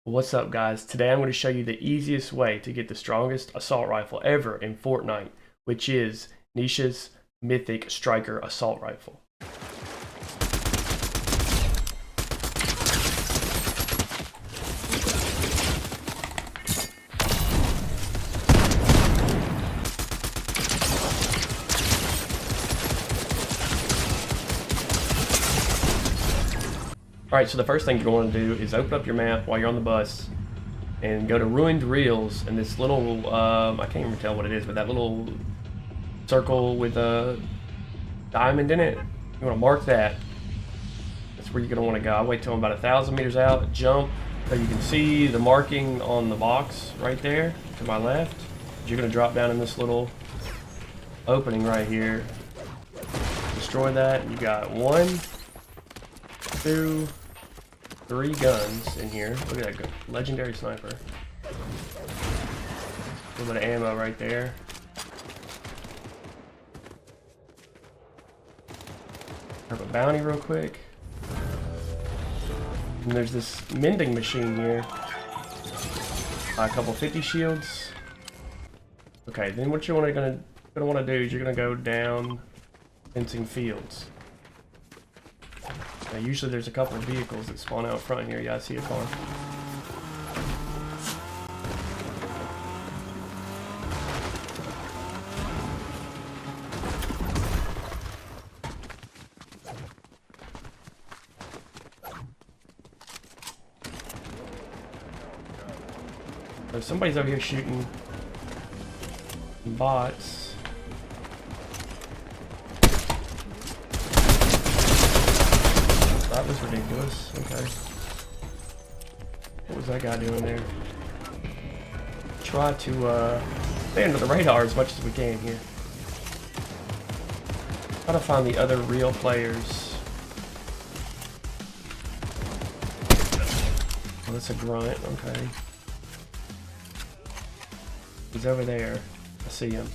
What's up, guys? Today I'm going to show you the easiest way to get the strongest assault rifle ever in Fortnite, which is Nisha's Mythic Striker Assault Rifle. Alright, so the first thing you're going to do is open up your map while you're on the bus and go to Ruined Reels, and this little, I can't even tell what it is, but that little circle with a diamond in it, you want to mark that. That's where you're going to want to go. I wait till I'm about 1,000 meters out, jump, so you can see the marking on the box right there to my left. You're going to drop down in this little opening right here. Destroy that. You got 1, 2, 3 guns in here. Look at that legendary sniper. A little bit of ammo right there. Grab a bounty real quick. And there's this mending machine here. A couple 50 shields. Okay, then what you're gonna want to do is you're gonna go down fencing fields. Now, usually there's a couple of vehicles that spawn out front here. Yeah, I see a car. So somebody's over here shooting bots. That was ridiculous. Okay. What was that guy doing there? Try to stay under the radar as much as we can here. Try to find the other real players. Oh, that's a grunt. Okay. He's over there. I see him.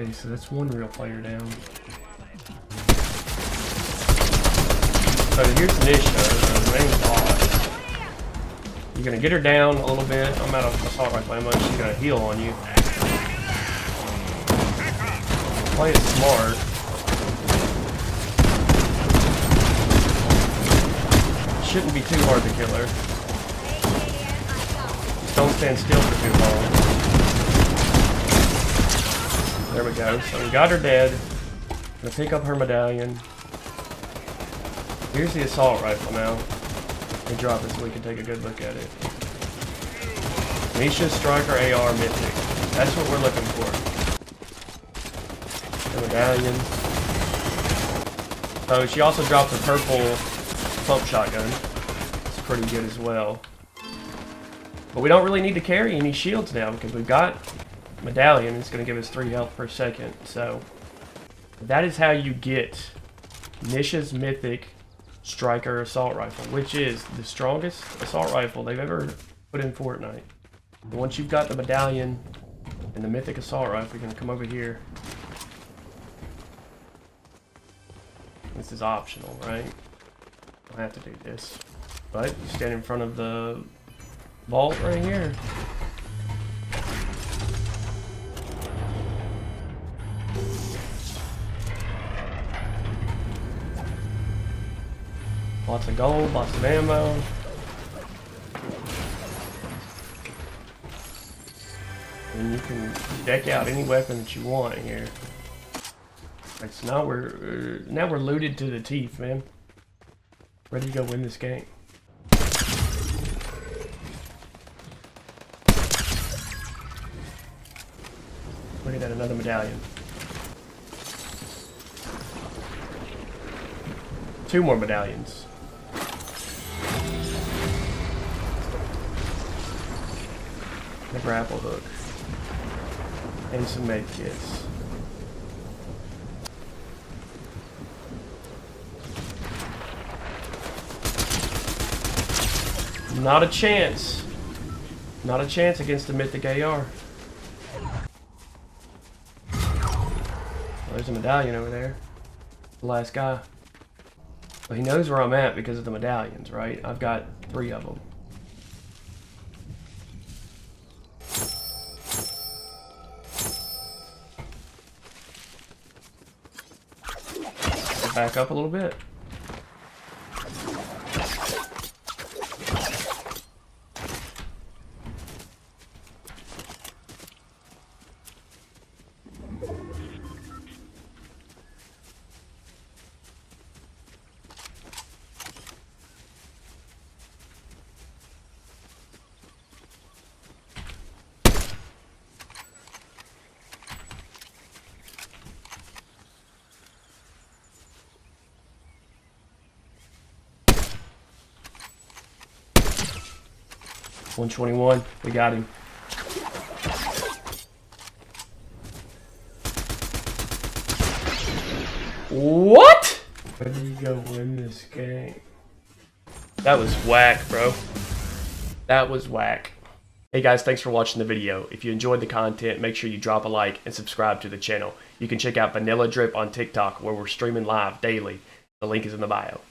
Okay, so that's one real player down. So here's Nisha, the main boss. You're gonna get her down a little bit. I'm out of assault rifle ammo. She's gonna heal on you. Play it smart. Shouldn't be too hard to kill her. Just don't stand still for too long. There we go. So we got her dead. Gonna pick up her medallion. Here's the assault rifle now. Let me drop it so we can take a good look at it. Nisha Striker AR Mythic. That's what we're looking for. The medallion. So she also dropped a purple pump shotgun. It's pretty good as well. But we don't really need to carry any shields now because we've got medallion. It's going to give us 3 health per second. So that is how you get Nisha's Mythic Striker Assault Rifle, which is the strongest assault rifle they've ever put in Fortnite. And once you've got the medallion and the Mythic Assault Rifle, you're going to come over here. This is optional, right? I have to do this, but you stand in front of the vault right here. Lots of gold, lots of ammo. And you can deck out any weapon that you want here. Right, so now we're looted to the teeth, man. Ready to go win this game. Look at that, another medallion. 2 more medallions. A grapple hook. And some med kits. Not a chance. Not a chance against the Mythic AR. There's a medallion over there. The last guy. Well, he knows where I'm at because of the medallions, right? I've got 3 of them. Back up a little bit. $121. We got him. What? Where do you go win this game? That was whack, bro. That was whack. Hey guys, thanks for watching the video. If you enjoyed the content, make sure you drop a like and subscribe to the channel. You can check out Vanilla Drip on TikTok where we're streaming live daily. The link is in the bio.